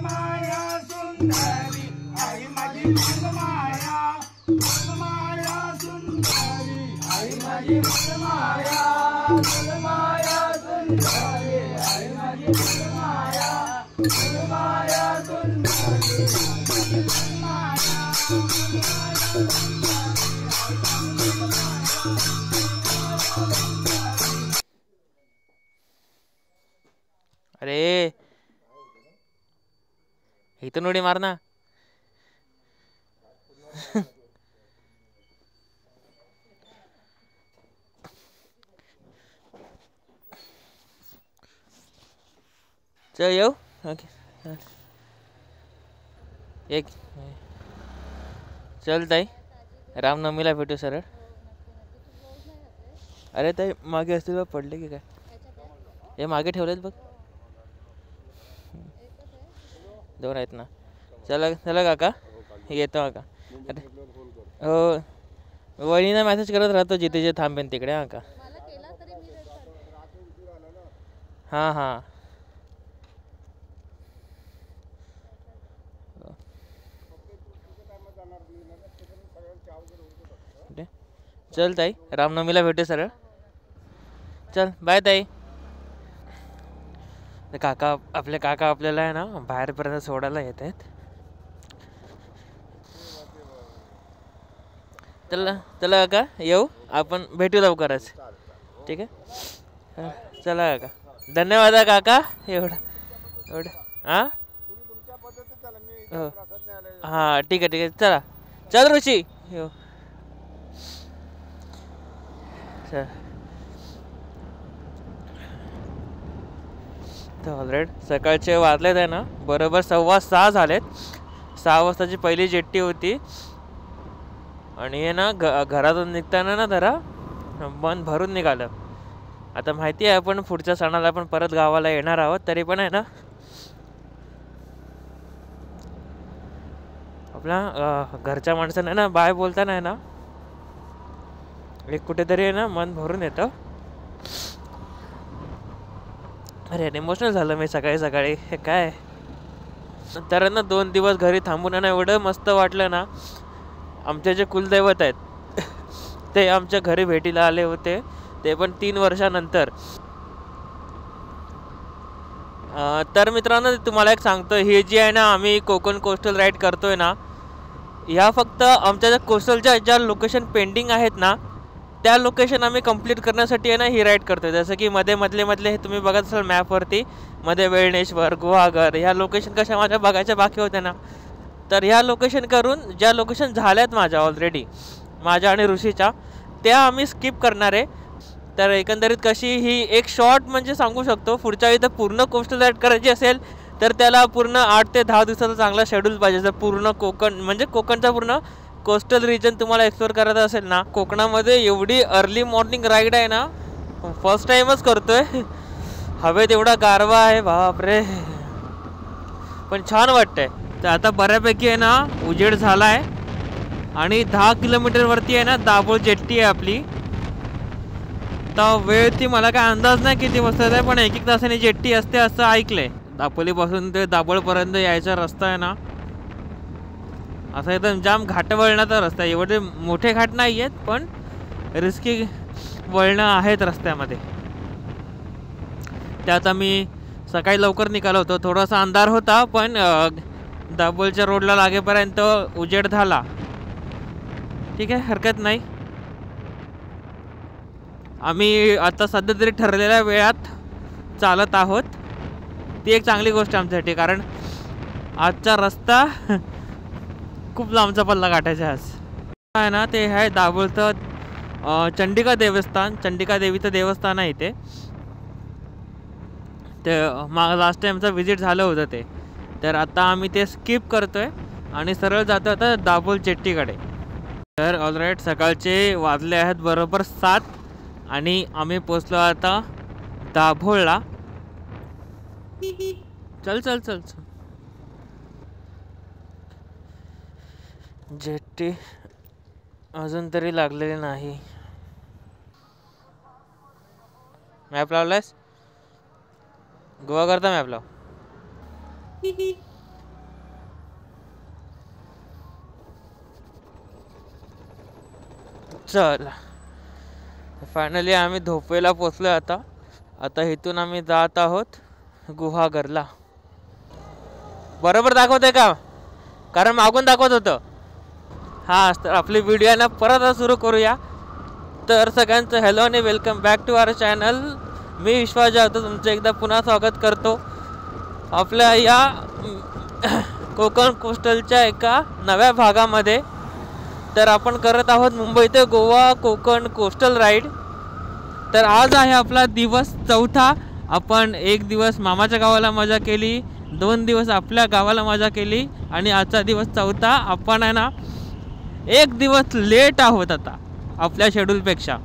माया सुंदरी आई माझी माया सुंदरी आई माझी माया सुंदरी आई माझी माया सुंदरी अरे इथून उडी मार ना. चल येऊ. ओके एक चल ताई रामनवमीला भेटू सरळ. अरे ताई मागे असतील बघ पडले की काय. हे मागे ठेवलेत बघ. दोन आहेत ना. चला चला काका येतो काका. अरे हो वहिनीला मेसेज करत राहतो जिथे जे थांबेन तिकडे. हा का हां हां चल ताई रामनवमीला भेटू सरळ. चल बाय ताई. काका आपल्याला आहे ना बाहेरपर्यंत सोडायला येत आहेत. चला चला काका येऊ आपण भेटू लवकरच. ठीक आहे चला काका धन्यवाद काका. एवढं हां हो हां ठीक आहे चला. चल ऋषी येऊ. चल तर ऑलरेडी सकाळचे वाजलेत आहे ना बरोबर 6:15 झालेत. 6 वाजताची पहिली जेट्टी होती आणि हे ना घरातून निघताना ना जरा मन भरून निघालं. आता माहिती आहे आपण पुढच्या सणाला आपण परत गावाला येणार आहोत तरी पण आहे ना आपल्या घरच्या माणसांना ना बाय बोलताना आहे ना एक कुठेतरी आहे ना मन भरून येतं. अरे इमोशनल झालं मी सकाळी हे काय. तर ना 2 दिवस घरी थांबून ना एवढं मस्त वाटलं ना. आमचे जे कुलदैवत आहेत ते आमच्या घरी भेटीला आले होते ते पण 3 वर्षानंतर. तर मित्रांनो तुम्हाला एक सांगतो ही जी आहे ना आम्ही कोकण कोस्टल राईड करतोय ना ह्या फक्त आमच्या ज्या कोस्टलच्या ज्या लोकेशन पेंडिंग आहेत ना त्या लोकेशन आम्ही कंप्लीट करण्यासाठी आहे ना ही राईड करतोय. जसं की मधले हे तुम्ही बघत असाल मॅपवरती मध्ये वेळणेश्वर गुहागर ह्या लोकेशन कशा माझ्या बघायच्या बाकी होत्या ना. तर ह्या लोकेशन करून ज्या लोकेशन झाल्यात माझ्या ऑलरेडी माझ्या आणि ऋषीच्या त्या आम्ही स्किप करणार आहे. तर एकंदरीत कशी ही एक शॉर्ट म्हणजे सांगू शकतो. पुढच्या वेळी तर पूर्ण कोस्टल राईड करायची असेल तर त्याला पूर्ण 8 ते 10 दिवसाचा चांगला शेड्यूल पाहिजे. जर पूर्ण कोकण म्हणजे कोकणचा पूर्ण कोस्टल रिजन तुम्हाला एक्सप्लोअर करायचं असेल ना कोकणामध्ये एवढी अर्ली मॉर्निंग राईड आहे ना फर्स्ट टाईमच करतोय. हवेत एवढा गारवा आहे बापरे पण छान वाटतंय. तर आता बऱ्यापैकी आहे ना उजेड झाला आहे आणि 10 किलोमीटरवरती आहे ना दाभोळ जेट्टी आहे आपली. तर वेळ ती मला काय अंदाज नाही किती वाजता आहे पण 1-1 तासाने जेट्टी असते असं ऐकलंय. दापोलीपासून ते दाभोळपर्यंत यायचा रस्ता आहे ना असा एकदम जाम घाट वळणाचा रस्ता आहे. एवढे मोठे घाट नाही आहेत पण रिस्की वळणं आहेत रस्त्यामध्ये. त्यात आम्ही सकाळी लवकर निघालो होतो. थोडासा अंधार होता पण दाभोळच्या रोडला लागेपर्यंत उजेड झाला. ठीक आहे हरकत नाही. आम्ही आता सध्या तरी ठरलेल्या वेळात चालत आहोत. ती एक चांगली गोष्ट आमच्यासाठी कारण आजचा रस्ता खूप लांबचा पल्ला गाठायचा आज आहे ना. ते आहे दाभोळचं चंडिका देवस्थान. चंडिका देवीचं देवस्थान आहे इथे. ते लास्ट टाईमचं व्हिजिट झालं होतं ते. तर आता आम्ही ते स्किप करतोय आणि सरळ जातो आता दाभोळ जेट्टीकडे. तर ऑलराईट सकाळचे वाजले आहेत बरोबर 7 आणि आम्ही पोचलो आता दाभोळला. चल चल चल चल. जेट्टी अजून तरी लागलेली नाही. मॅप लावलायस गोवा करता मॅप लाव. चल फायनली आम्ही धोपेला पोचलो. आता इथून आम्ही जात आहोत गुहागरला. बरोबर दाखवते का? कारण मागून दाखवत होतं. हां, तर आपली व्हिडिओ ना परत सुरू करूया. तर सगळ्यांचं हॅलो आणि welcome back to our channel. मी विश्वास जाधव तुमचं एकदा पुन्हा स्वागत करतो आपल्या या कोकण कोस्टलच्या एका नव्या भागामध्ये. तर आपण करत आहोत मुंबई ते गोवा कोकण कोस्टल राईड. तर आज आहे आपला दिवस 4था. आपण 1 दिवस मामाच्या गावाला मजा केली, 2 दिवस आपल्या गावाला मजा केली आणि आजचा दिवस 4था. आपण आहे ना 1 दिवस लेट आहोत आता आपल्या शेड्यूलपेक्षा.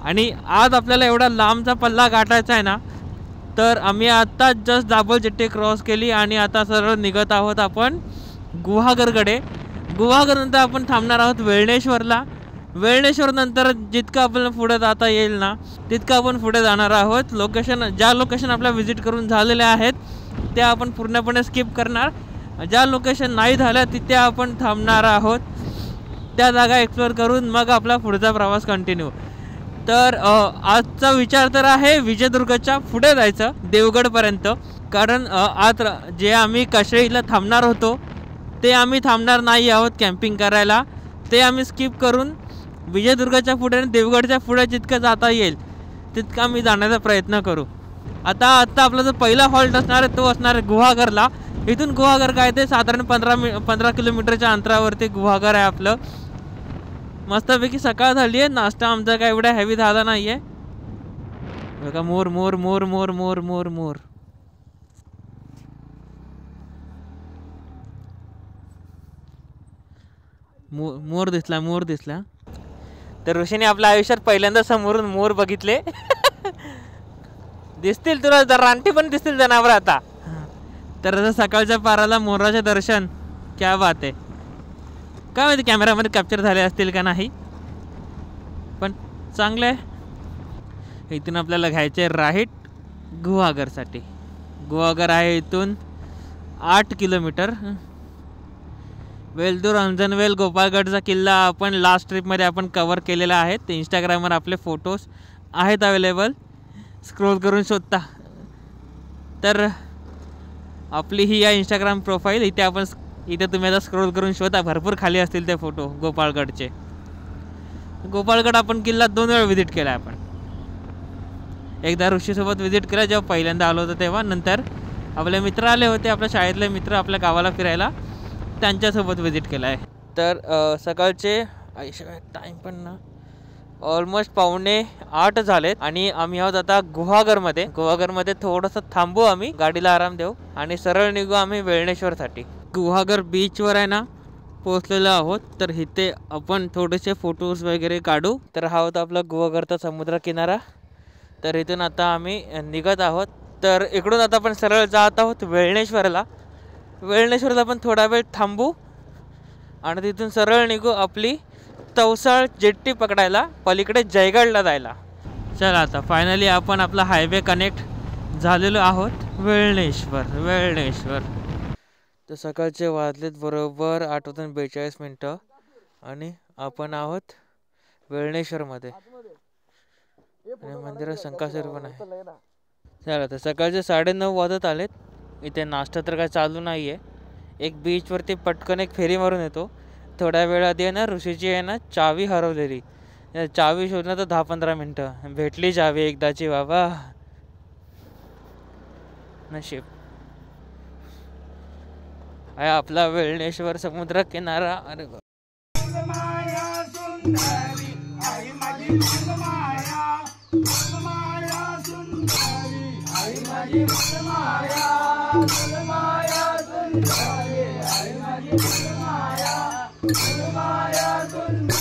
आणि आज आपल्याला एवढा लांबचा पल्ला गाठायचा आहे ना, तर आम्ही आता जस्ट दाभोळजेट्टी क्रॉस केली आणि आता सरळ निघत आहोत आपण गुहागरकडे. गुहागरनंतर आपण थांबणार आहोत वेळणेश्वरला. वेळणेश्वर नंतर जितकं आपल्याला पुढे जाता येईल ना तितकं आपण पुढे जाणार आहोत. ज्या लोकेशन आपल्या व्हिजिट करून झालेल्या आहेत त्या आपण पूर्णपणे स्किप करणार. ज्या लोकेशन नाही झाल्या तिथे आपण थांबणार आहोत. त्या जागा एक्सप्लोअर करून मग आपला पुढचा प्रवास कंटिन्यू. तर आजचा विचार तर आहे विजयदुर्गच्या पुढे जायचं देवगडपर्यंत. कारण आज जे आम्ही काशळीला थांबणार होतो ते आम्ही थांबणार नाही आहोत कॅम्पिंग करायला. ते आम्ही स्किप करून विजयदुर्गच्या पुढे आणि देवगडच्या पुढे जितकं जाता येईल तितकं आम्ही जाण्याचा प्रयत्न करू. आता आपला जो पहिला हॉल्ट असणार आहे तो असणार आहे गुहागरला. इथून गुहागर काय ते साधारण 15 किलोमीटरच्या अंतरावरती गुहागर आहे आपलं. मस्तपैकी सकाळ झाली आहे. नाश्ता आमचा काय एवढा हेवी झाला नाही आहे. बघा मोर मोर मोर मोर मोर मोर मोर. मोर दिसला. तर ऋषीने आपल्या आयुष्यात पहिल्यांदा समोरून मोर बघितले. दिसतील तुला रानटी पण दिसतील जनावर आता. तर आता सकाळच्या पाराला मोराचे दर्शन क्या बात आहे. काय माहिती कॅमेरामध्ये कॅप्चर झाले असतील का नाही, पण चांगलं आहे. इथून आपल्याला घ्यायचे राईट गुहागरसाठी. गुहागर आहे इथून 8 किलोमीटर. वेलदूर, अंजनवेल, गोपाळगडचा किल्ला आपण लास्ट ट्रिपमध्ये आपण कवर केलेला आहे. ते इंस्टाग्रामवर आपले फोटोज आहेत अवेलेबल, स्क्रोल करून शोधता. तर आपली ही या इंस्टाग्राम प्रोफाईल इथे तुम्ही आता स्क्रोल करून शोधा. भरपूर खाली असतील ते फोटो गोपाळगडचे. गोपाळगड आपण किल्ला 2 वेळा व्हिजिट केला आहे. आपण एकदा ऋषीसोबत व्हिजिट केला जेव्हा पहिल्यांदा आलो होतो तेव्हा. नंतर आपले मित्र आले होते, आपल्या शाळेतले मित्र आपल्या गावाला फिरायला, त्यांच्यासोबत व्हिजिट केला आहे. तर सकाळचे टाईम पण ना ऑलमोस्ट 7:45 झालेत आणि आम्ही आहोत आता गुहागरमध्ये थोडंसं थांबू, आम्ही गाडीला आराम देऊ आणि सरळ निघू आम्ही वेळणेश्वरसाठी. गुहागर बीचवर आहे ना पोहोचलेलो आहोत. तर इथे आपण थोडेसे फोटोज वगैरे काढू. तर हा होता आपला गुहागरचा समुद्र किनारा. तर इथून आता आम्ही निघत आहोत. तर इकडून आता आपण सरळ जात आहोत वेळणेश्वरला. वेळणेश्वरला पण थोडा वेळ थांबू आणि तिथून सरळ निघू आपली तवसाळ जेट्टी पकडायला, पलीकडे जयगडला जायला. चला आता फायनली आपण आपला हायवे कनेक्ट झालेलो आहोत वेळणेश्वर. तर सकाळचे वाजलेत बरोबर 8:42 आणि आपण आहोत वेळणेश्वरमध्ये. मंदिरात शंकासूर पण आहे. चला तर सकाळचे 9:30 वाजत आलेत. इथे नाश्ता तर काय चालू नाही आहे. एक बीचवरती पटकन एक फेरी मारून येतो. थोड्या वेळ आधी आहे ना ऋषीची आहे ना चावी हरवलेली. चावी शोधणं तर 10-15 मिनटं. भेटली चावी एकदाची बाबा, नशीब आहे आपला वेळणेश्वर समुद्र किनारा. अरे माया सुंदरी आई माझी माया, माया सुंदरी आई माझी माया, माया सुंदरी आई माझी माया, माया सुंदरी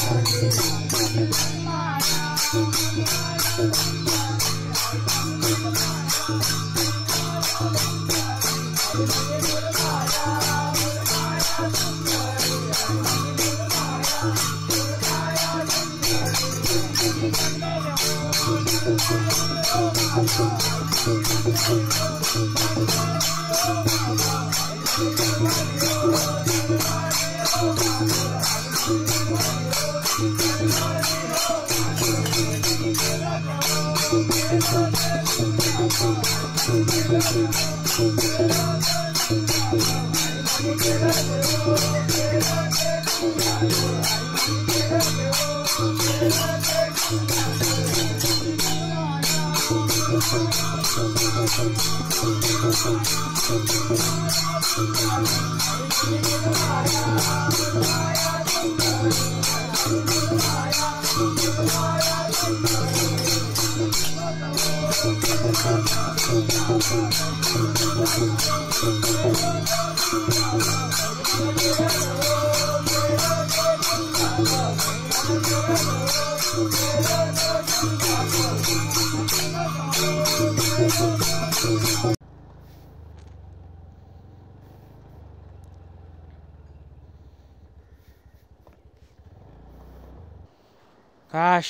काश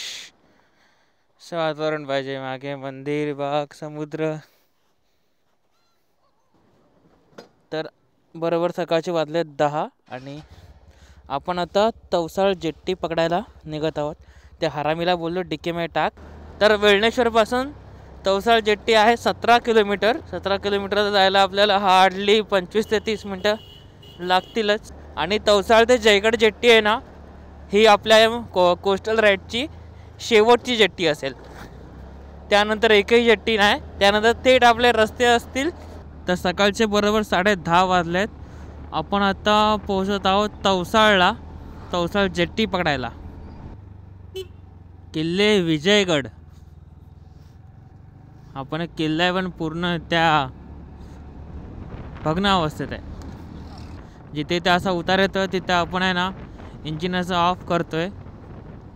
असं वातावरण पाहिजे, मागे मंदिर, बाग, समुद्र. तर बरोबर सकाळचे वाजले 10 आणि आपण आता तवसाळ जेट्टी पकडायला निघत आहोत. त्या हरामीला बोललो डिकेमध्ये टाक. तर वेळणेश्वरपासून तवसाळ जेट्टी आहे 17 किलोमीटर. 17 किलोमीटर जायला आपल्याला हार्डली 25 ते 30 मिनटं लागतीलच. आणि तवसाळ ते जयगड जेट्टी आहे ना, ही आपल्या कोस्टल राईडची शेवटची जेट्टी असेल. त्यानंतर एकही जेट्टी नाही. त्यानंतर थेट आपले रस्ते असतील. तर सकाळचे बरोबर 10:30 वाजलेत. आपण आता पोहोचत आहोत तवसाळला, तवसाळ जेट्टी पकडायला. किल्ले विजयगड. आपण किल्ला आहे पण पूर्ण त्या भग्न अवस्थेत आहे. जिथे ते असा उतार येतो तिथे आपण आहे ना इंजिन असं ऑफ करतोय.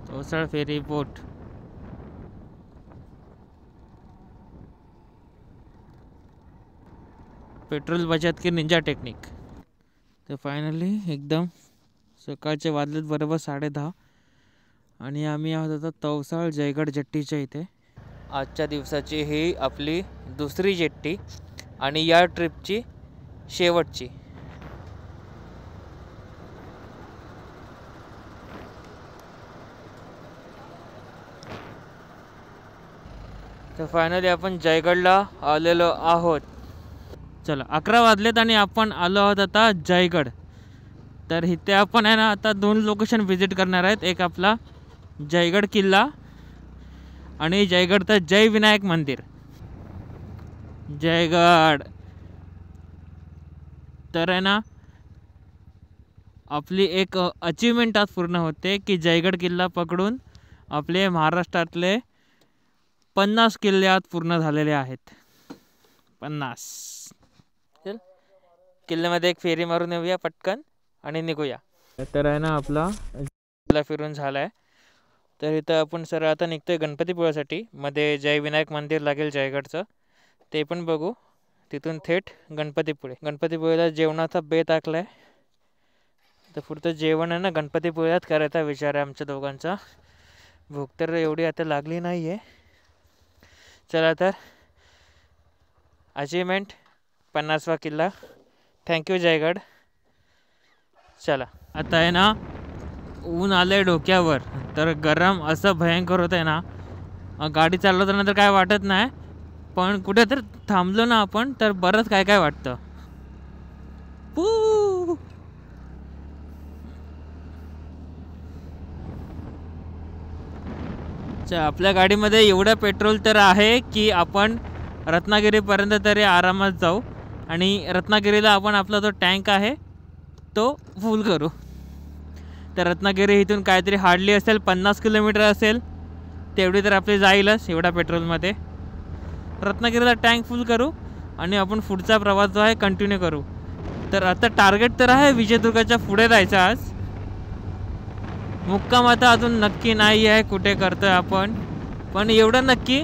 Tavsal ferry boat. पेट्रोल बचत की निंजा टेक्निक. तर फायनली एकदम सकाळचे वाजलेत बरोबर 10:30 आणि आम्ही आहोत आता तवसाळ जयगड जेट्टीच्या इथे. आजच्या दिवसाची ही आपली दुसरी जेट्टी आणि या ट्रिपची शेवटची. तर फायनली आपण जयगडला आलेलो आहोत. चला 11 वाजलेत आणि आपण आलो आहोत आता जयगड. तर इथे आपण आहे ना आता 2 लोकेशन व्हिजिट करणार आहेत. एक आपला जयगड किल्ला आणि जयगडचं जय विनायक मंदिर. जयगड तर आहे ना आपली एक अचीवमेंट आज पूर्ण होते की जयगड किल्ला पकडून आपले महाराष्ट्रातले 50 किल्ले आज पूर्ण झालेले आहेत. 50. चल किल्ल्यामध्ये एक फेरी मारून येऊया पटकन आणि निघूया. तर आहे ना आपला किल्ला फिरून झाला आहे. तर इथं आपण सरळ आता निघतोय गणपतीपुळ्यासाठी. मध्ये जय विनायक मंदिर लागेल जयगडचं, ते पण बघू. तिथून थेट गणपतीपुळे. गणपतीपुळेला जेवणाचा बेत आखला आहे. तर पुढचं जेवण आहे ना गणपतीपुळ्यात करायचा विचार आहे आमच्या दोघांचा. भूक तर एवढी आता लागली नाही आहे. चला तर अचीवमेंट 50वा किल्ला. थँक्यू जयगड. चला आता आहे ना ऊन आलं आहे डोक्यावर. तर गरम असं भयंकर होतं आहे ना. गाडी चालवताना काय वाटत नाही, पण कुठे तर थांबलो ना आपण तर बरंच काय काय वाटतं. आपल्या गाडीमध्ये एवढं पेट्रोल तर आहे की आपण रत्नागिरीपर्यंत तरी आरामात जाऊ. आणि रत्नागिरीला आपण आपला जो टँक आहे तो फुल करू. तर रत्नागिरी इथून काहीतरी हार्डली असेल 50 किलोमीटर असेल. तेवढी तर आपली जाईलच एवढ्या पेट्रोलमध्ये. रत्नागिरीला टँक फुल करू आणि आपण पुढचा प्रवास जो आहे कंटिन्यू करू. तर आता टार्गेट तर आहे विजयदुर्गाच्या पुढे जायचं आज. मुक्काम आता अजून नक्की नाही आहे कुठे करतोय आपण, पण एवढं नक्की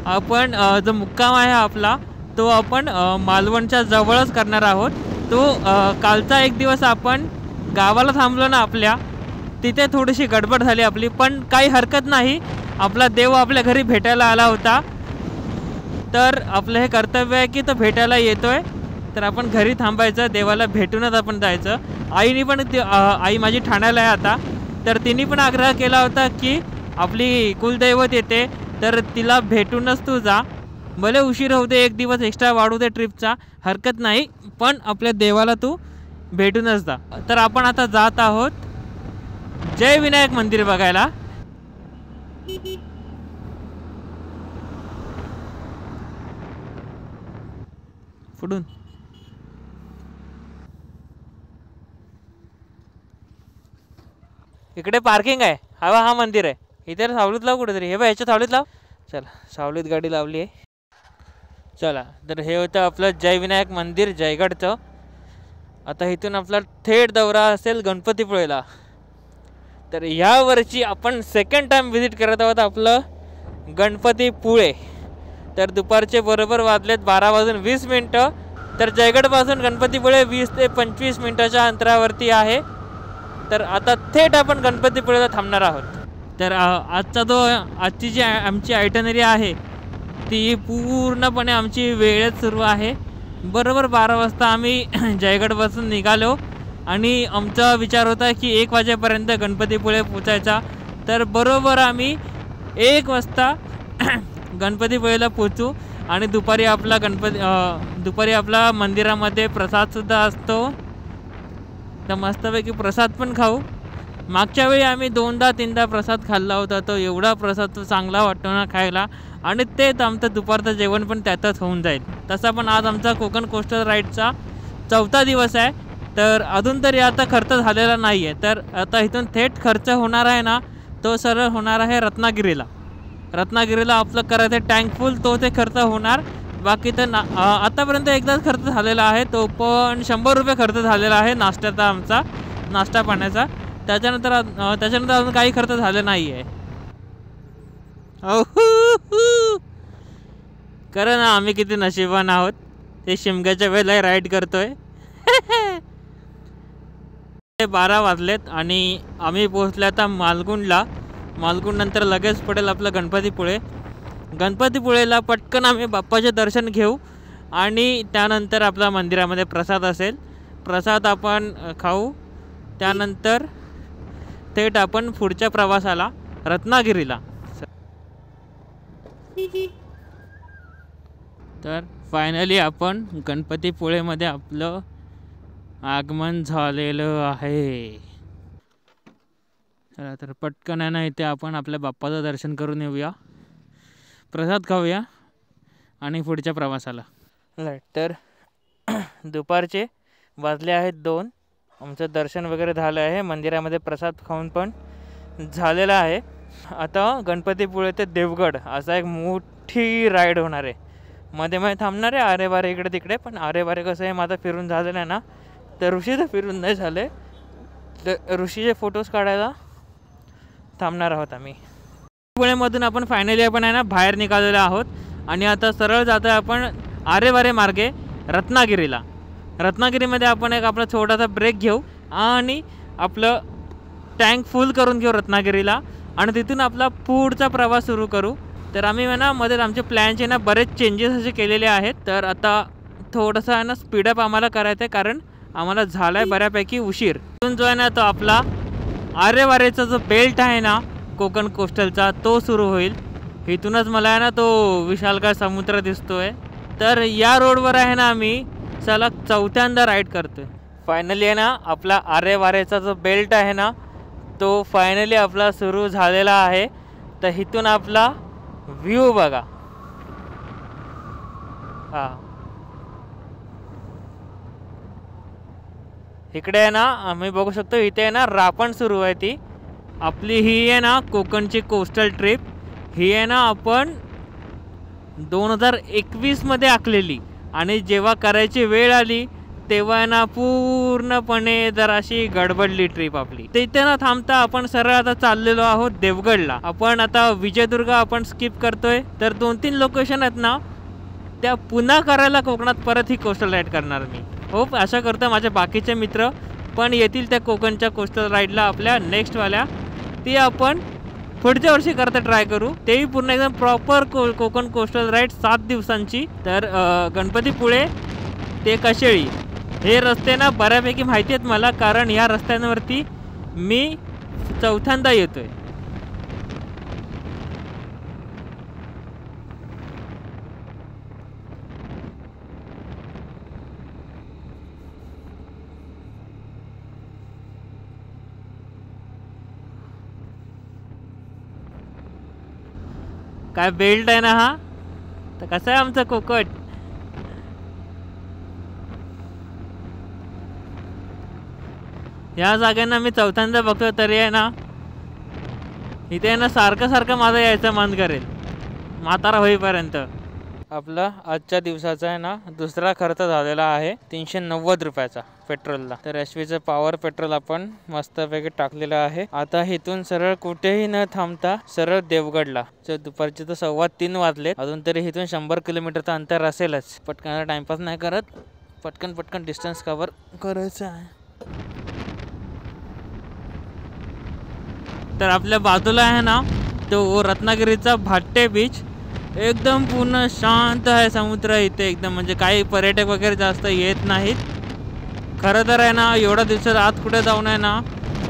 आपण जो मुक्काम आहे आपला तो आपण मालवणच्या जवळच करणार आहोत. तो कालचा एक दिवस आपण गावाला थांबलो ना आपल्या, तिथे थोडीशी गडबड झाली आपली, पण काही हरकत नाही. आपला देव आपल्या घरी भेटायला आला होता. तर आपलं हे कर्तव्य आहे की तो भेटायला येतोय तर आपण घरी थांबायचं, देवाला भेटूनच आपण जायचं. आईने पण आई माझी ठाण्याला आहे आता, तर तिने पण आग्रह केला होता की आपली कुलदैवत येते तर तिला भेटूनच तू जा. भले उशीर होऊ दे, 1 दिवस एक्स्ट्रा वाढू दे ट्रिपचा, हरकत नाही, पण आपल्या देवाला तू भेटूनच जा. तर आपण आता जात आहोत जय विनायक मंदिर बघायला. पुढून इकडे पार्किंग आहे, हा मंदिर आहे. इथे सावलीत लाव कुठेतरी, हे बघ ह्याच्या सावलीत लाव. चला, सावलीत गाडी लावली आहे. चला, तर हे होतं आपलं जय विनायक मंदिर जयगडचं. आता इथून आपला थेट दौरा असेल गणपतीपुळेला. तर ह्या वर्षी आपण सेकंड टाइम व्हिजिट करत आहोत आपलं गणपतीपुळे. तर दुपारचे बरोबर वाजलेत 12:20. तर जयगडपासून गणपतीपुळे 20 ते 25 मिनिटाच्या अंतरावरती आहे. तर आता थेट आपण गणपतीपुळेला थांबणार आहोत. तर आजची जी आमची आयटनरी आहे ती पूर्णपणे आमची वेळेत सुरू आहे. बरोबर 12 वाजता आम्ही जयगडपासून निघालो आणि आमचा विचार होता की 1 वाजेपर्यंत गणपतीपुळे पोचायचा. तर बरोबर आम्ही 1 वाजता गणपतीपुळेला पोचू आणि दुपारी आपला मंदिरामध्ये प्रसादसुद्धा असतो. तर मस्तपैकी प्रसाद पण खाऊ. मागच्या वेळी आम्ही 2दा-3दा प्रसाद खाल्ला होता, तो एवढा प्रसाद चांगला वाटतो ना खायला. आणि तेच आमचं दुपारचं जेवण पण त्यातच होऊन जाईल. तसा पण आज आमचा कोकण कोस्टल राईडचा 4था दिवस आहे. तर अजून तरी आता खर्च झालेला नाही आहे. तर आता इथून थेट खर्च होणार आहे ना, तो सरळ होणार आहे रत्नागिरीला. आपलं करायचं टँक फुल, तो ते खर्च होणार. बाकी तर आतापर्यंत एकदाच खर्च झालेला आहे, तो पण 100 रुपये खर्च झालेला आहे नाश्त्याचा, आमचा नाश्ता पाण्याचा. त्याच्यानंतर अजून काही खर्च झाला नाही आहे. खरं ना, आम्ही किती नशिबान आहोत. ते शिमग्याच्या वेळेला राईड करतोय. 12 वाजलेत आणि आम्ही पोहोचले आता मालगुंडला. मालगुंड नंतर लगेच पडेल आपलं गणपतीपुळे. गणपतीपुळेला पटकन आम्ही बाप्पाचे दर्शन घेऊ आणि त्यानंतर आपला मंदिरामध्ये प्रसाद असेल, प्रसाद आपण खाऊ. त्यानंतर थेट आपण पुढच्या प्रवासाला रत्नागिरीला. तर फायनली आपण गणपतीपुळेमध्ये आपलं आगमन झालेलं आहे. चला, तर पटकन आहे ना, इथे आपण आपल्या बाप्पाचं दर्शन करून येऊया, प्रसाद खाऊया आणि पुढच्या प्रवासाला. तर दुपारचे वाजले आहेत 2. आमचं दर्शन वगैरे झालं आहे, मंदिरामध्ये प्रसाद खाऊन पण झालेला आहे. आता गणपतीपुळे ते देवगड असा एक मोठी राईड होणार आहे. मध्ये थांबणार आहे आरेवारे इकडे तिकडे. पण आरेवारे कसं आहे, माझं फिरून झालेलं आहे ना, तर ऋषीचं फिरून नाही झालं. तर ऋषीचे फोटोज काढायला थांबणार आहोत आम्ही. पुण्यामधून आपण फायनली आपण आहे ना बाहेर निघालेलो आहोत आणि आता सरळ जातो आहे आपण आरेवारे मार्गे रत्नागिरीला. रत्नागिरीमध्ये आपण एक आपला छोटासा ब्रेक घेऊ आणि आपलं टँक फुल करून घेऊ रत्नागिरीला आणि तिथून आपला पुढचा प्रवास सुरू करू. तर आम्ही आहे ना मध्ये आमचे प्लॅनचे ना बरेच चेंजेस असे केलेले आहेत. तर आता थोडंसं आहे ना स्पीडअप आम्हाला करायचं आहे, कारण आम्हाला झाला आहे बऱ्यापैकी उशीर. तिथून जो आहे ना तो आपला आरेवारेचा जो बेल्ट आहे ना कोकण कोस्टलचा, तो सुरू होईल. इथूनच मला आहे ना तो विशालकाय समुद्र दिसतोय. तर या रोडवर आहे ना आम्ही सलग 4थ्यांदा राईड करतोय. फायनली आहे ना आपला आरेवारेचा जो बेल्ट आहे ना तो फायनली आपला सुरू झालेला आहे. तर इथून आपला व्ह्यू बघा. हां, इकडे आहे ना आम्ही बघू शकतो, इथे आहे ना रापण सुरू आहे. ती आपली ही आहे ना कोकणची कोस्टल ट्रिप. ही आहे ना आपण 2021मध्ये आखलेली आणि जेव्हा करायची वेळ आली तेव्हा आहे ना पूर्णपणे जराशी गडबडली ट्रिप आपली. तिथे ना थांबता आपण सरळ आता चाललेलो आहोत देवगडला. आपण आता विजयदुर्ग आपण स्किप करतोय. तर 2-3 लोकेशन आहेत ना त्या पुन्हा करायला कोकणात परत ही कोस्टल राईड करणार मी. होप आशा करतो माझे बाकीचे मित्र पण येतील त्या कोकणच्या कोस्टल राईडला आपल्या नेक्स्टवाल्या. ती आपण पुढच्या वर्षी करता ट्राय करू. तेही पूर्ण एकदम प्रॉपर कोकण कोस्टल राईड 7 दिवसांची. तर गणपतीपुळे ते कशेळी हे रस्ते ना बऱ्यापैकी माहिती आहेत मला, कारण ह्या रस्त्यांवरती मी 4थ्यांदा येतोय. काय बेल्ट आहे ना हा, तर कसा आहे आमचा कोकट. या जागेना मी चौथ्यांदा बघतो तरी आहे ना इथे आहे ना सारखं सारखं माझं यायचं मन करेल म्हातारा होईपर्यंत. आपला आजच्या दिवसाचा आहे ना दुसरा खर्च झालेला आहे 390 रुपयाचा पेट्रोलला. तर एचपीचं पॉवर पेट्रोल आपण मस्तपैकी टाकलेलं आहे. आता इथून सरळ कुठेही न थांबता सरळ देवगडला. दुपारचे तर 3:15 वाजले, अजून तरी इथून 100 किलोमीटरचं अंतर असेलच. पटकन टाइमपास नाही करत, पटकन डिस्टन्स कव्हर करायचं आहे. तर आपल्या बाजूला आहे ना तो रत्नागिरीचा भाट्टे बीच. एकदम पूर्ण शांत आहे समुद्र इथे एकदम, म्हणजे काही पर्यटक वगैरे जास्त येत नाहीत. खरं तर आहे ना एवढ्या दिवसात आत कुठे जाऊन आहे ना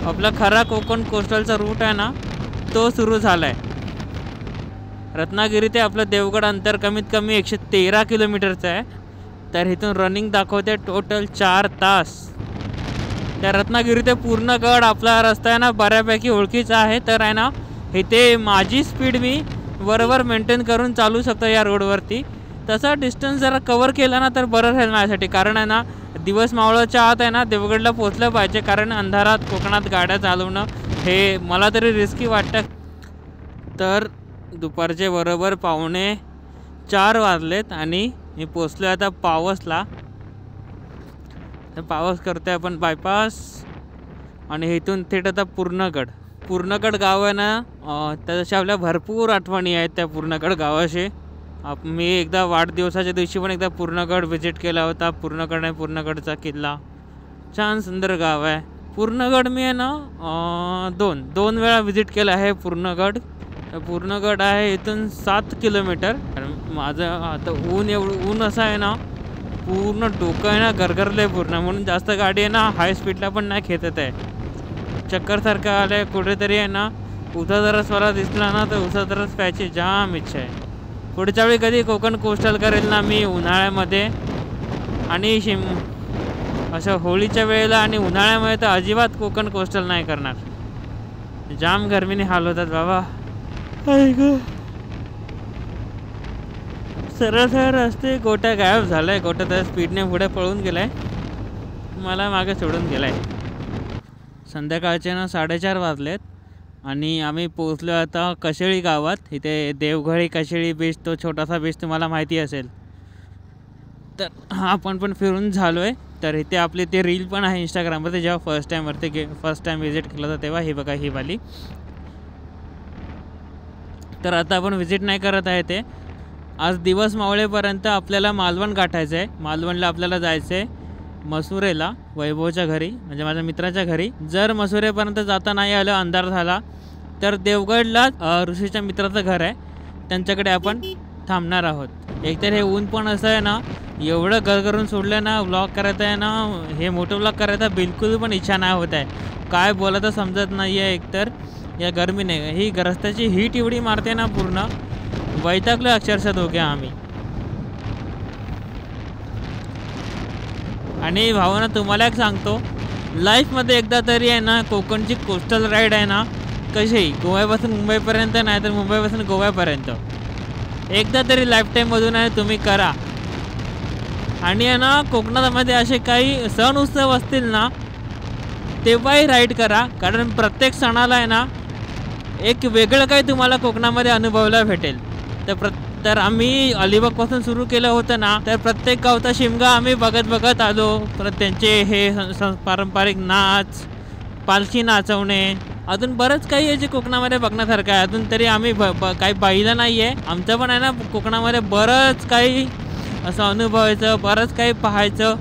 आपला खरा कोकण कोस्टलचा रूट आहे ना तो सुरू झाला आहे. रत्नागिरी ते आपलं देवगड अंतर कमीत कमी 113 किलोमीटरचं आहे. तर इथून रनिंग दाखवते टोटल 4 तास. त्या रत्नागिरी ते पूर्णगड आपला रस्ता आहे ना बऱ्यापैकी ओळखीचा आहे. तर आहे ना इथे माझी स्पीड मी बरोबर मेंटेन करून चालू शकतो या रोडवरती. तसा डिस्टन्स जरा कवर केला ना तर बरं राहील माझ्यासाठी. कारण आहे ना दिवस मावळाच्या आत आहे ना देवगडला पोचलं पाहिजे. कारण अंधारात कोकणात गाड्या चालवणं हे मला तरी रिस्की वाटतं. तर दुपारचे बरोबर 3:45 वाजलेत आणि मी पोचलो आता पावसला. तर पावस करतो आहे आपण बायपास आणि इथून थेट आता पूर्णगड गाव आहे ना त्याच्याशी आपल्या भरपूर आठवणी आहेत त्या पूर्णगड गावाशी. मी एकदा वाढदिवसाच्या दिवशी पण एकदा पूर्णगड व्हिजिट केला होता. पूर्णगड आहे, पूर्णगडचा किल्ला छान सुंदर गाव आहे. पूर्णगड मी आहे ना दोन वेळा व्हिजिट केला आहे पूर्णगड. पूर्णगड आहे इथून 7 किलोमीटर. माझं आता ऊन असं आहे ना पूर्ण डोकं आहे ना गरगरलं आहे पूर्ण, म्हणून जास्त गाडी आहे ना हाय स्पीडला पण नाही खेचत आहे. चक्करसारखं आलं आहे कुठेतरी आहे ना. उसाचा रस मला दिसला ना तर उसाचा रस प्यायची जाम इच्छा आहे. पुढच्या वेळी कधी कोकण कोस्टल करेल ना मी उन्हाळ्यामध्ये आणि असं होळीच्या वेळेला आणि उन्हाळ्यामध्ये तर अजिबात कोकण कोस्टल नाही करणार. जाम गरमीने हाल होतात बाबा. सरळ रस्ते गोट्या गायब झालाय. गोट्या त्या स्पीडने पुढे पळून गेलाय, मला मागे सोडून गेलाय. संध्याकाळचे ना 4:30 वाजलेत आणि आम्ही पोहोचलो आता कशेळी गावात. इथे देवघळी कशेळी बीच, तो छोटासा बीच तुम्हाला माहिती असेल. तर आपण पण फिरून झालो आहे. तर इथे आपली ते रील पण आहे इंस्टाग्रामवरती. जेव्हा फर्स्ट टाईम व्हिजिट केलं होतं तेव्हा ही बघा ही वाली. तर आता आपण व्हिजिट नाही करत आहे ते. आज दिवस मावळेपर्यंत आपल्याला मालवण गाठायचं आहे. मालवणला आपल्याला जायचं आहे मसुरेला, वैभवच्या घरी म्हणजे माझ्या मित्राच्या घरी. जर मसुरेपर्यंत जाता नाही आलं, अंधार झाला, तर देवगडला ऋषीच्या मित्राचं घर आहे, त्यांच्याकडे आपण थांबणार आहोत. एकतर हे ऊन पण असं आहे ना एवढं गरगरून सोडलं ना व्लॉग करायचं आहे ना, हे मोठं व्लॉग करायचा बिलकुल पण इच्छा नाही होत आहे. काय बोलायचं समजत नाही आहे. एकतर या गरमीने ही रस्त्याची हीट एवढी मारते ना पूर्ण वैतागलो अक्षरशः दोघे आम्ही. आणि भावना तुम्हाला एक सांगतो, लाईफमध्ये एकदा तरी आहे ना कोकणची कोस्टल राईड आहे ना कशी गोव्यापासून मुंबईपर्यंत नाही तर मुंबईपासून गोव्यापर्यंत एकदा तरी लाईफटाईममधून आहे तुम्ही करा. आणि आहे ना कोकणामध्ये असे काही सण उत्सव असतील ना तेव्हाही राईड करा. कारण प्रत्येक सणाला आहे ना एक वेगळं काही तुम्हाला कोकणामध्ये अनुभवायला भेटेल. तर आम्ही अलिबागपासून सुरू केलं होतं ना, तर प्रत्येक गावचा शिमगा आम्ही बघत आलो. परत त्यांचे हे पारंपरिक नाच, पालखी नाचवणे, अजून बरंच काही आहे जे कोकणामध्ये बघण्यासारखं आहे. अजून तरी आम्ही काही पाहिलं नाही आहे. आमचं पण आहे ना कोकणामध्ये बरंच काही असं अनुभवायचं, बरंच काही पाहायचं,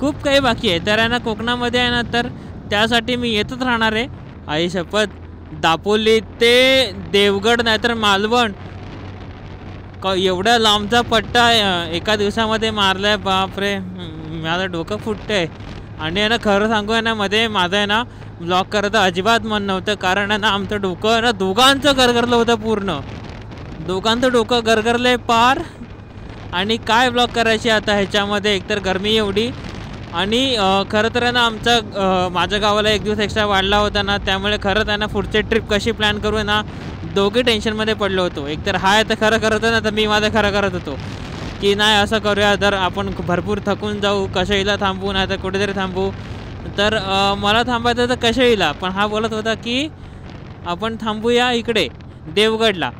खूप काही बाकी आहे. तर आहे ना कोकणामध्ये आहे ना तर त्यासाठी मी येतच राहणार आहे. आई शपथ, दापोली ते देवगड नाहीतर मालवण एवढ्या लांबचा पट्टा एका दिवसामध्ये मारला आहे. बापरे, माझं डोकं फुटतं आहे. आणि आहे ना खरं सांगू आहे ना मध्ये माझं आहे ना ब्लॉग करायचं अजिबात मन नव्हतं. कारण आहे ना आमचं डोकं आहे ना दोघांचं गरगरलं होतं पूर्ण. दोघांचं डोकं गरगरलं आहे पार. आणि काय ब्लॉग करायचे आता ह्याच्यामध्ये, एकतर गरमी एवढी आणि खरं तर आहे ना आमचा माझ्या गावाला एक दिवस एक्स्ट्रा वाढला होता ना, त्यामुळे खरं त्यांना पुढची ट्रिप कशी प्लॅन करू ना दोघे टेन्शनमध्ये पडलो होतो. एकतर हा तर खरं करत होता ना, तर मी माझं खरं करत होतो की नाही असं करूया, तर आपण भरपूर थकून जाऊ, कशाईला थांबू नाही तर कुठेतरी थांबू. तर मला थांबायचं तर कशाईला, पण हा बोलत होता की आपण थांबूया इकडे देवगडला.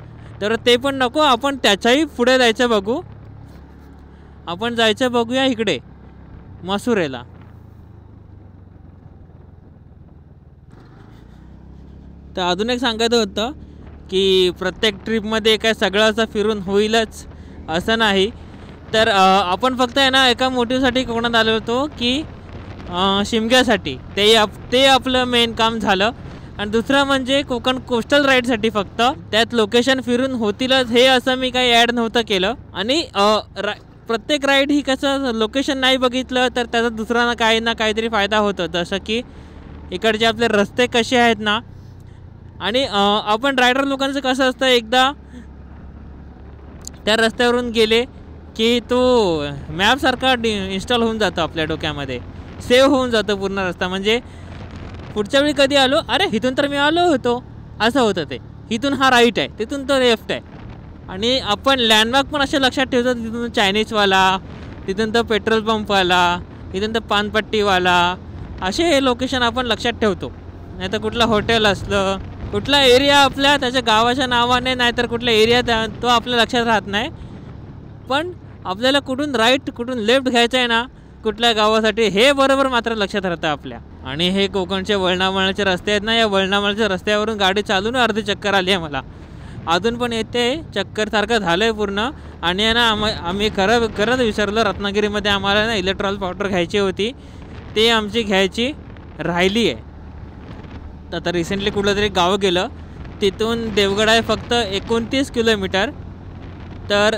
तर ते पण नको, आपण त्याच्याही पुढे जायचं बघू, आपण जायचं बघूया इकडे मसुरेला. तर अजून एक सांगायचं होतं की प्रत्येक ट्रिपमध्ये काय सगळं असं फिरून होईलच असं नाही. तर आपण फक्त आहे ना एका मोटिव्हसाठी कोकणात आलो होतो की शिमग्यासाठी, ते आपलं मेन काम झालं. आणि दुसरं म्हणजे कोकण कोस्टल राईडसाठी फक्त, त्यात लोकेशन फिरून होतीलच हे असं मी काही ॲड नव्हतं केलं. आणि प्रत्येक राईड ही कसं लोकेशन नाही बघितलं तर त्याचा दुसरा ना काहीतरी फायदा होतो. जसं की इकडचे आपले रस्ते कसे आहेत ना, आणि आपण रायडर लोकांचं कसं असतं, एकदा त्या रस्त्यावरून गेले की तो मॅपसारखा इन्स्टॉल होऊन जातो आपल्या डोक्यामध्ये, सेव्ह होऊन जातो पूर्ण रस्ता. म्हणजे पुढच्या वेळी कधी आलो, अरे इथून तर मी आलो होतो, असं होतं ते. इथून हा राईट आहे, तिथून तो लेफ्ट आहे. आणि आपण लँडमार्क पण असे लक्षात ठेवतो, तिथून चायनीजवाला, तिथून तो पेट्रोल पंपवाला, तिथून तर पानपट्टीवाला, असे हे लोकेशन आपण लक्षात ठेवतो. नाही तर कुठलं हॉटेल असलं, कुठला एरिया आपल्या त्याच्या गावाच्या नावाने, नाहीतर कुठला एरिया तो आपल्या लक्षात राहत नाही. पण आपल्याला कुठून राईट कुठून लेफ्ट घ्यायचं आहे ना कुठल्या गावासाठी, हे बरोबर मात्र लक्षात राहतं आपल्या. आणि हे कोकणचे वळणावळणाचे रस्ते आहेत ना, या वळणावळणाच्या रस्त्यावरून गाडी चालून अर्धी चक्कर आली आहे मला, अजून पण येते, चक्करसारखं झालं आहे पूर्ण. आणि आहे ना आम्ही खरंच विसरलो, रत्नागिरीमध्ये आम्हाला ना इलेक्ट्रॉल पावडर घ्यायची होती, ते आमची घ्यायची राहिली आहे. आता रिसेंटली कुठलं तरी गाव गेलं, तिथून देवगड आहे फक्त 29 किलोमीटर. तर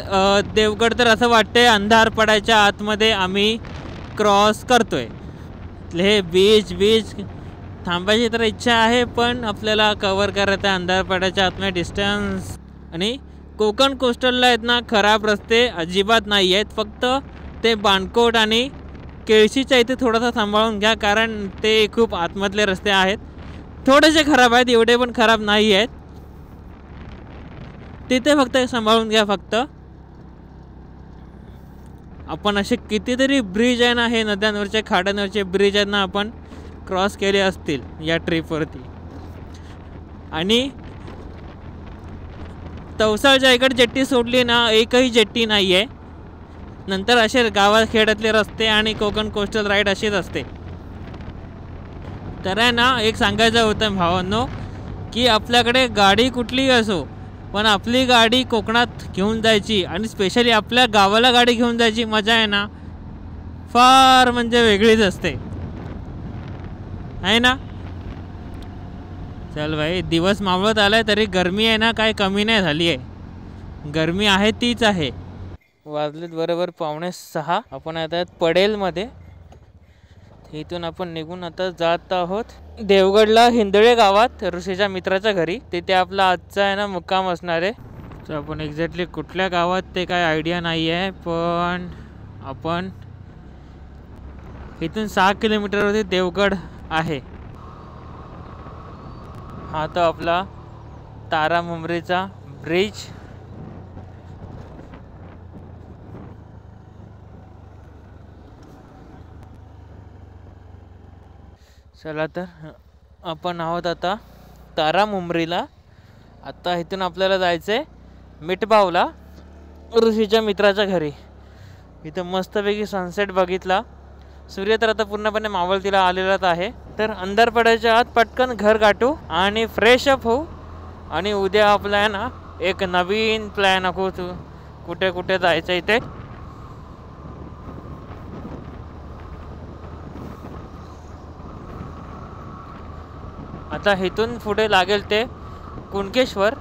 देवगड तर असं वाटतंय अंधार पडायच्या आतमध्ये आम्ही क्रॉस करतोय. हे बीच थांबायची तर इच्छा आहे, पण आपल्याला कवर करायचं अंधार पडायच्या आतमध्ये डिस्टन्स. आणि कोकण कोस्टलला आहेत ना खराब रस्ते अजिबात नाही आहेत, फक्त ते बाणकोट आणि केळशीच्या इथे थोडासा सांभाळून घ्या, कारण ते खूप आतमधले रस्ते आहेत, थोडेसे खराब आहेत, एवढे पण खराब नाही आहेत. तिथे फक्त सांभाळून घ्या. फक्त आपण असे कितीतरी ब्रिज आहे ना, हे नद्यांवरचे खाड्यांवरचे ब्रिज आहेत ना, आपण क्रॉस केले असतील या ट्रिपवरती. आणि तवसाळच्या इकडे जेट्टी सोडली ना, एकही जेट्टी नाही आहे. नंतर असे गावात खेड्यातले रस्ते आणि कोकण कोस्टल राईड अशीच असते. तर आहे ना एक सांगायचं होतं भावांनो, की आपल्याकडे गाडी कुठलीही असो, पण आपली गाडी कोकणात घेऊन जायची आणि स्पेशली आपल्या गावाला गाडी घेऊन जायची मजा आहे ना, फार म्हणजे वेगळीच असते, आहे ना. चल भाई, दिवस मावळत आलाय तरी गरमी आहे ना काय कमी नाही झाली आहे, गरमी आहे तीच आहे. वाजलेत बरोबर 5:45. आपण आता पडेलमध्ये, इथून आपण निघून आता जात आहोत देवगडला, हिंदळे गावात ऋषीच्या मित्राच्या घरी. तिथे आपला आजचा आहे ना मुक्काम असणार आहे. तर आपण एक्झॅक्टली कुठल्या गावात ते काय आयडिया नाही आहे, पण आपण इथून 6 किलोमीटरवरती देवगड आहे. हा तो आपला तारामुंबरीचा ब्रिज. चला तर आपण आहोत आता तारामुंबरीला. आता इथून आपल्याला जायचं आहे मिठबावला, ऋषीच्या मित्राच्या घरी. इथं मस्तपैकी सनसेट बघितला. सूर्य तर आता पूर्णपणे मावळतीला आलेलाच आहे. तर अंधार पडायच्या आत पटकन घर गाठू आणि फ्रेश अप होऊ. आणि उद्या आपला आहे ना एक नवीन प्लॅन आखू, कुठे कुठे जायचं इथे. आता इथून पुढे लागेल ते कुणकेश्वर.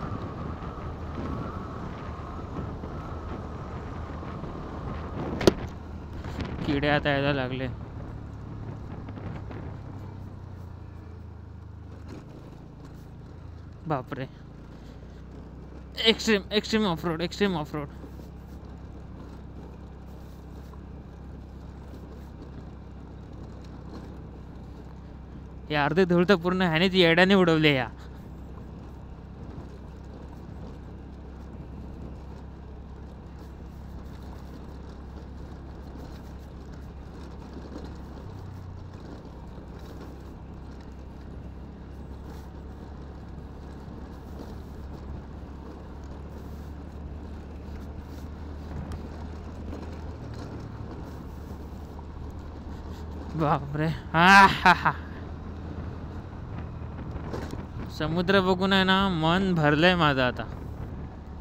किडे आता यायला लागले. बापरे, एक्स्ट्रीम ऑफरोड. हे अर्धे धूळ तर पूर्ण ह्यानेच येड्याने उडवले या. बापरे, हा. समुद्र बघून आहे ना मन भरलंय माझं आता.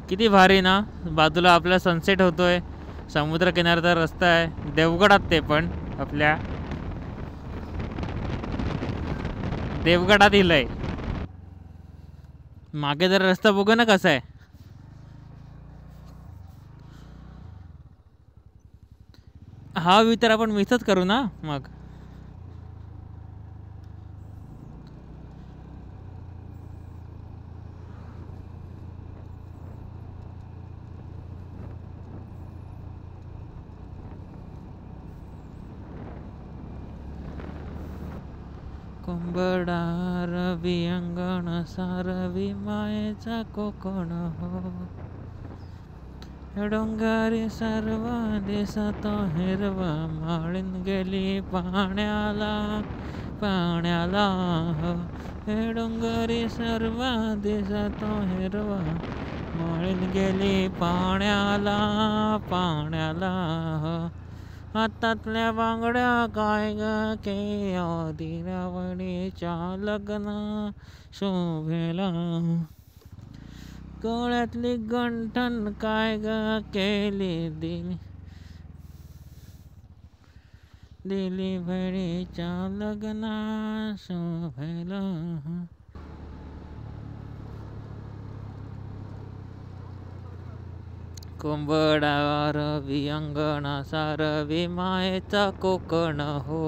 किती भारी ना, बाजूला आपला सनसेट होतोय, समुद्र किनाऱ्याचा रस्ता आहे, देवगडात, ते पण आपल्या देवगडात इलंय. मागे जर रस्ता बघू ना कसा आहे. हा विचार आपण मिसच करू ना मग. कुंबडा रवी अंगण सारवी मायेचा कोकण हो, डोंगरी सर्व दिसत हिरवा, माळीन गेली पाण्याला हो. हे डोंगरी सर्व दिसत हिरवा, माळीन गेली पाण्याला हो. हातातल्या बांगड्या काय ग के दिरावडीच्या लग्न शोभेला, गळ्यातली गंठण काय ग केली दिली बहिणीच्या लग्न शोभेला. कुंबडा रवी अंगणा सारवी मायेचा कोकण हो.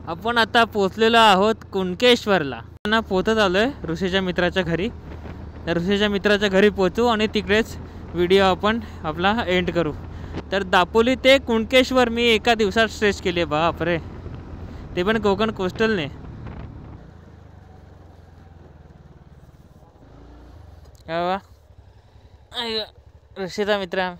आपण आता पोचलेलो आहोत कुणकेश्वरला. पोचत आलोय ऋषीच्या मित्राच्या घरी. तर ऋषीच्या मित्राच्या घरी पोचू आणि तिकडेच व्हिडिओ आपण आपला एंड करू. तर दापोली ते कुणकेश्वर मी एका दिवसात स्ट्रेच केली. बापरे, ते पण कोकण कोस्टलने. ऋषीचा मित्र